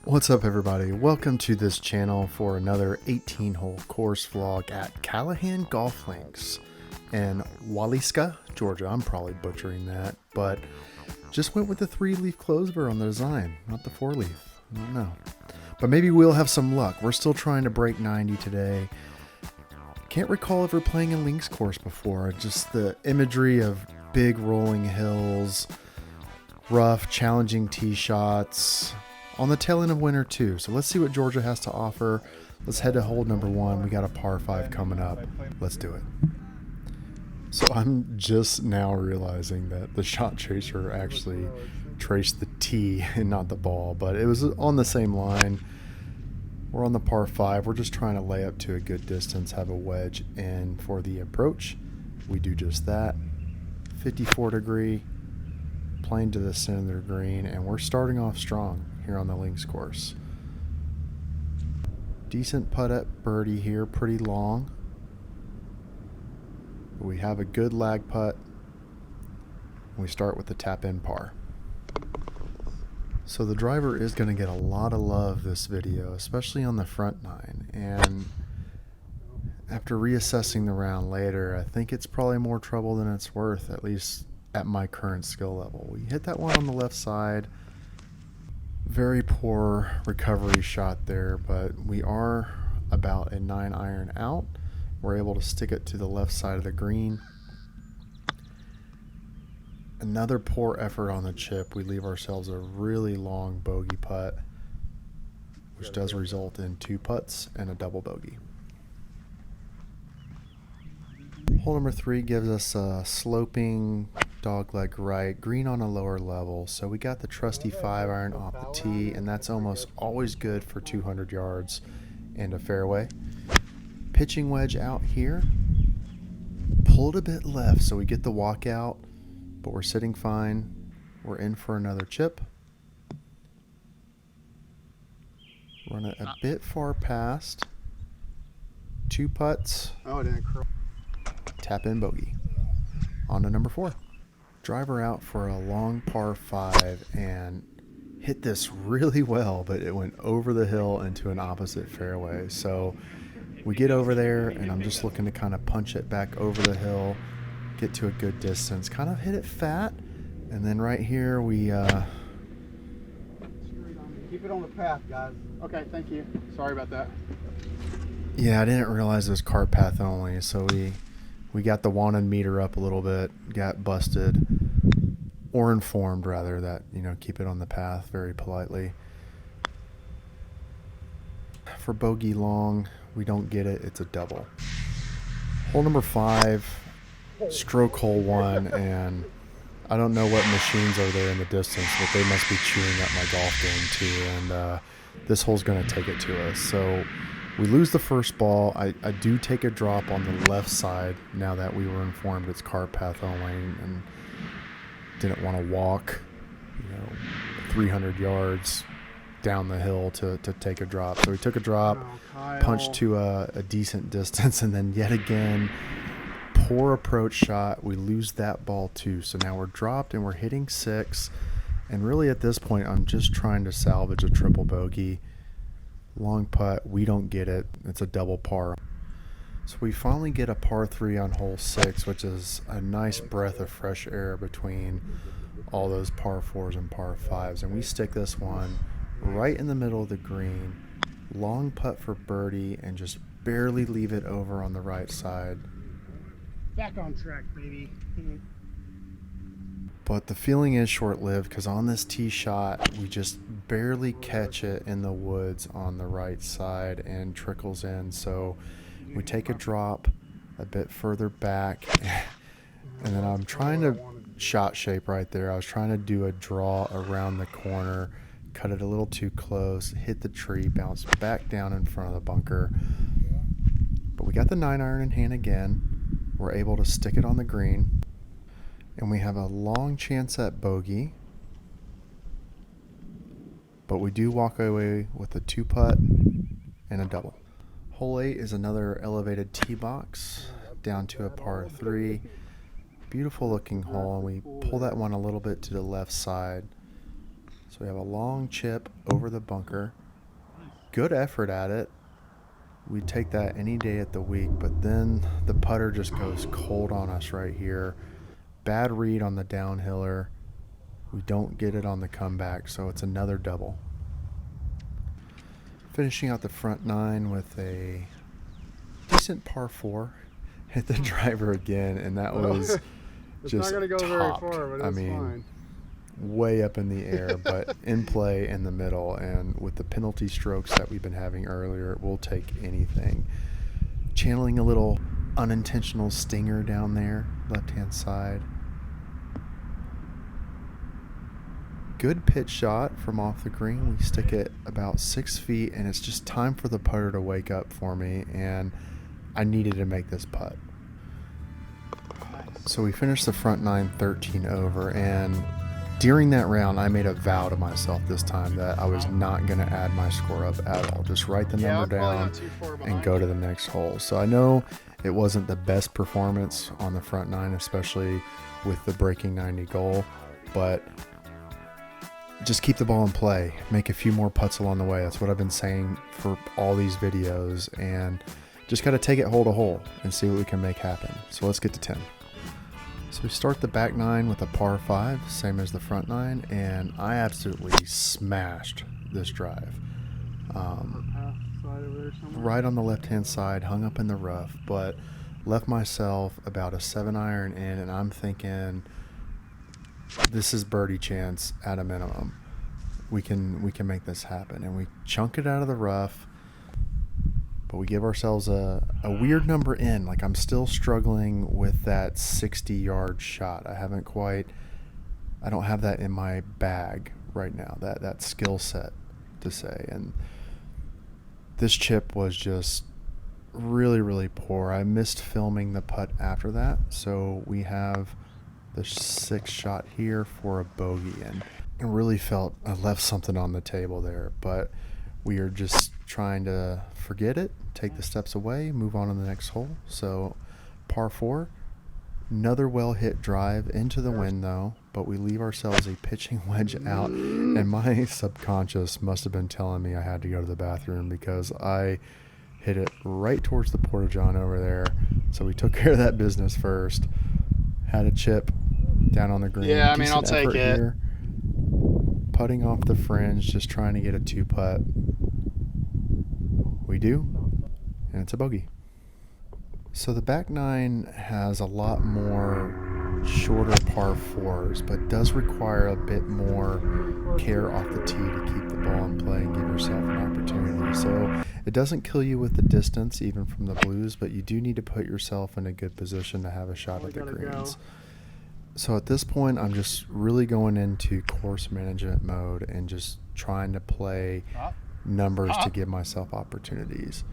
What's up, everybody? Welcome to this channel for another 18-hole course vlog at Callahan Golf Links in Waliska, Georgia. I'm probably butchering that, but just went with the 3-leaf clover on the design, not the 4-leaf. I don't know, but maybe we'll have some luck. We're still trying to break 90 today. Can't recall ever playing a links course before. Just the imagery of big rolling hills, rough, challenging tee shots, on the tail end of winter too. So let's see what Georgia has to offer. Let's head to hole number 1. We got a par 5 coming up. Let's do it. So I'm just now realizing that the shot tracer actually traced the tee and not the ball, but it was on the same line. We're on the par 5. We're just trying to lay up to a good distance, have a wedge in for the approach. We do just that. 54 degree, playing to the center of the green, and we're starting off strong here on the links course. Decent putt at birdie here, pretty long. We have a good lag putt. We start with the tap in par. So the driver is going to get a lot of love this video, especially on the front 9. And after reassessing the round later, I think it's probably more trouble than it's worth, at least at my current skill level. We hit that one on the left side. Very poor recovery shot there, but we are about a 9-iron out. We're able to stick it to the left side of the green. Another poor effort on the chip. We leave ourselves a really long bogey putt, which does result in 2 putts and a double bogey. Hole number 3 gives us a sloping dogleg right, green on a lower level. So we got the trusty 5-iron off the tee, and that's almost always good for 200 yards and a fairway. Pitching wedge out here, pulled a bit left, so we get the walkout, but we're sitting fine. We're in for another chip. Run it a bit far past. 2 putts. Oh, it didn't curl. Tap in bogey. On to number 4. Driver out for a long par 5 and hit this really well, but it went over the hill into an opposite fairway. So we get over there, and I'm just looking to kind of punch it back over the hill, get to a good distance, kind of hit it fat, and then right here we Keep it on the path, guys. Okay, thank you. Sorry about that. yeah, I didn't realize it was cart path only, so we got the wanted meter up a little bit, got busted, or informed rather, that, you know, keep it on the path very politely. For bogey long, we don't get it. It's a double. Hole number 5, stroke hole 1, and I don't know what machines are there in the distance, but they must be chewing up my golf game too, and this hole's going to take it to us. So we lose the first ball. I do take a drop on the left side now that we were informed it's cart path only, and didn't want to walk, 300 yards down the hill to take a drop. So we took a drop, punched to a decent distance, and then yet again, poor approach shot. We lose that ball too. So now we're dropped and we're hitting 6. And really at this point, I'm just trying to salvage a triple bogey. Long putt, we don't get it. It's a double par. So we finally get a par 3 on hole 6, which is a nice breath of fresh air between all those par 4s and par 5s. And we stick this one right in the middle of the green. Long putt for birdie, and just barely leave it over on the right side. Back on track, baby. But the feeling is short-lived, because on this tee shot, we just barely catch it in the woods on the right side and trickles in. So we take a drop a bit further back, and then I'm trying to shot shape right there. I was trying to do a draw around the corner, cut it a little too close, hit the tree, bounce back down in front of the bunker. But we got the 9-iron in hand again. We're able to stick it on the green, and we have a long chance at bogey, but we do walk away with a 2-putt and a double. Hole 8 is another elevated tee box down to a par 3. Beautiful looking hole, and we pull that one a little bit to the left side. So we have a long chip over the bunker. Good effort at it. We take that any day of the week, but then the putter just goes cold on us right here. Bad read on the downhiller. We don't get it on the comeback, so it's another double. Finishing out the front nine with a decent par 4. Hit the driver again, and that was it's just not gonna go topped. very far, but I it's mean, fine. way up in the air, but in play in the middle. And with the penalty strokes that we've been having earlier, we'll take anything. Channeling a little unintentional stinger down there, left-hand side. Good pitch shot from off the green. We stick it about 6 feet, and it's just time for the putter to wake up for me, and I needed to make this putt. So we finished the front nine 13 over, and during that round, I made a vow to myself this time that I was not going to add my score up at all. Just write the number down and go to the next hole. So I know it wasn't the best performance on the front nine, especially with the breaking 90 goal, but just keep the ball in play. Make a few more putts along the way. That's what I've been saying for all these videos, and just got to take it hole to hole and see what we can make happen. So let's get to 10. So we start the back nine with a par 5, same as the front nine, and I absolutely smashed this drive. Right on the left-hand side, hung up in the rough, but left myself about a 7-iron in, and I'm thinking this is birdie chance at a minimum. We can make this happen, and we chunk it out of the rough. But we give ourselves a weird number in. Like, I'm still struggling with that 60-yard shot. I don't have that in my bag right now, that skill set to say. And this chip was just really, really poor. I missed filming the putt after that. So we have the 6th shot here for a bogey. And I really felt I left something on the table there. But we are just trying to forget it, take the steps away, move on to the next hole. So par 4, another well hit drive into the wind though, but we leave ourselves a pitching wedge out, and my subconscious must have been telling me I had to go to the bathroom because I hit it right towards the porta-john over there. So we took care of that business first. Had a chip down on the green. Yeah, I mean, Decent I'll take effort it. here. Putting off the fringe, just trying to get a 2-putt. We do, and it's a bogey. So the back nine has a lot more shorter par 4s, but does require a bit more care off the tee to keep the ball in play and give yourself an opportunity. So it doesn't kill you with the distance, even from the blues, but you do need to put yourself in a good position to have a shot at the greens. So at this point, I'm just really going into course management mode and just trying to play numbers to give myself opportunities.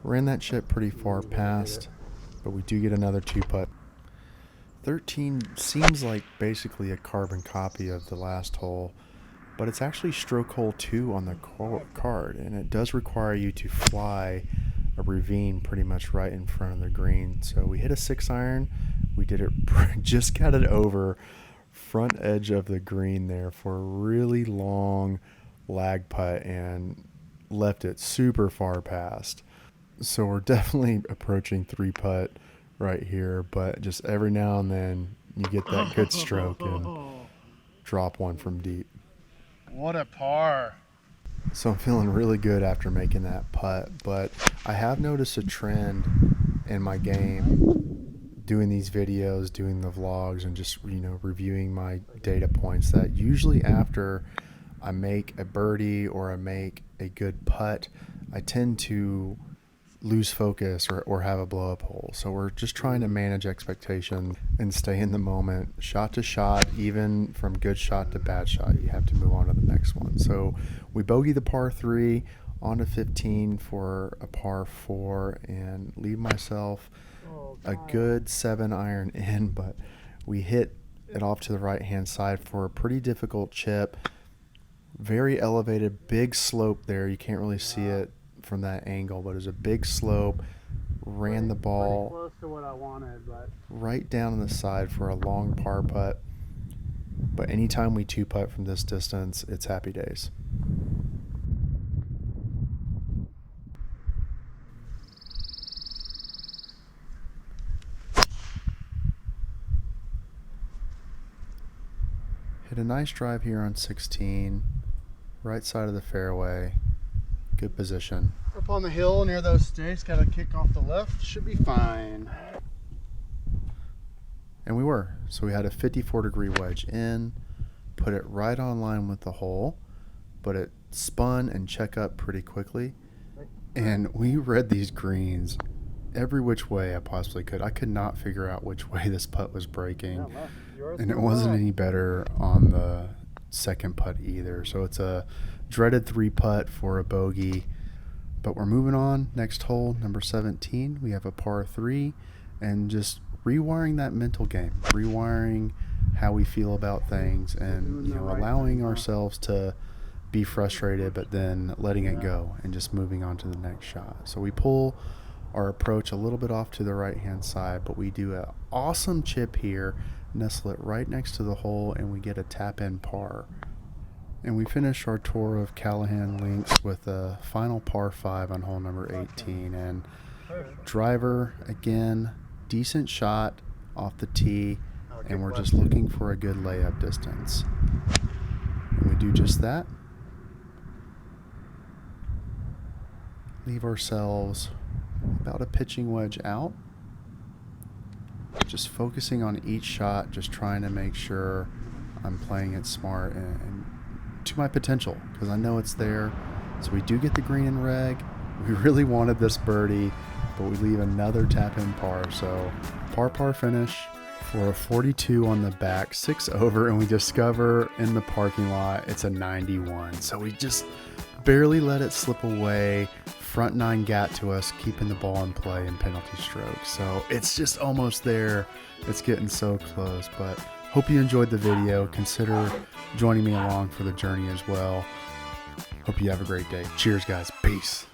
Ran that chip pretty far past, but we do get another 2-putt. 13 seems like basically a carbon copy of the last hole, but it's actually stroke hole 2 on the card, and it does require you to fly a ravine pretty much right in front of the green. So we hit a 6-iron. We did it, just got it over front edge of the green there for a really long lag putt and left it super far past. So we're definitely approaching 3-putt right here, but just every now and then you get that good stroke and drop one from deep. What a par. So I'm feeling really good after making that putt, but I have noticed a trend in my game doing these videos, doing the vlogs, and just, reviewing my data points, that usually after I make a birdie or I make a good putt, I tend to lose focus or have a blow up hole. So we're just trying to manage expectations and stay in the moment, shot to shot. Even from good shot to bad shot, you have to move on to the next one. So we bogey the par 3 on to 15 for a par 4 and leave myself a good 7-iron in, but we hit it off to the right hand side for a pretty difficult chip. Very elevated, big slope there. You can't really see it from that angle, but it's a big slope. Ran the ball close to what I wanted, but right down on the side for a long par putt. But anytime we two putt from this distance, it's happy days. Hit a nice drive here on 16, right side of the fairway, good position. Up on the hill near those stakes, got to kick off the left, should be fine. And we were. So we had a 54-degree wedge in, put it right on line with the hole, but it spun and checked up pretty quickly. And we read these greens every which way I possibly could. I could not figure out which way this putt was breaking. And it wasn't any better on the second putt either. So it's a dreaded 3-putt for a bogey. But we're moving on. Next hole, number 17. We have a par 3. And just rewiring that mental game. Rewiring how we feel about things. And, allowing ourselves to be frustrated, but then letting it go and just moving on to the next shot. So we pull our approach a little bit off to the right-hand side, but we do an awesome chip here, nestle it right next to the hole, and we get a tap-in par. And we finish our tour of Callahan Links with a final par 5 on hole number 18. And driver, again, decent shot off the tee, and we're just looking for a good layup distance. And we do just that. Leave ourselves about a pitching wedge out. Just focusing on each shot, just trying to make sure I'm playing it smart and to my potential, because I know it's there. So we do get the green and reg. We really wanted this birdie, but we leave another tap-in par. So par finish for a 42 on the back, 6 over, and we discover in the parking lot it's a 91. So we just barely let it slip away. Front 9 got to us, keeping the ball in play and penalty strokes. So it's just almost there. It's getting so close, but hope you enjoyed the video. Consider joining me along for the journey as well. Hope you have a great day. Cheers, guys. Peace.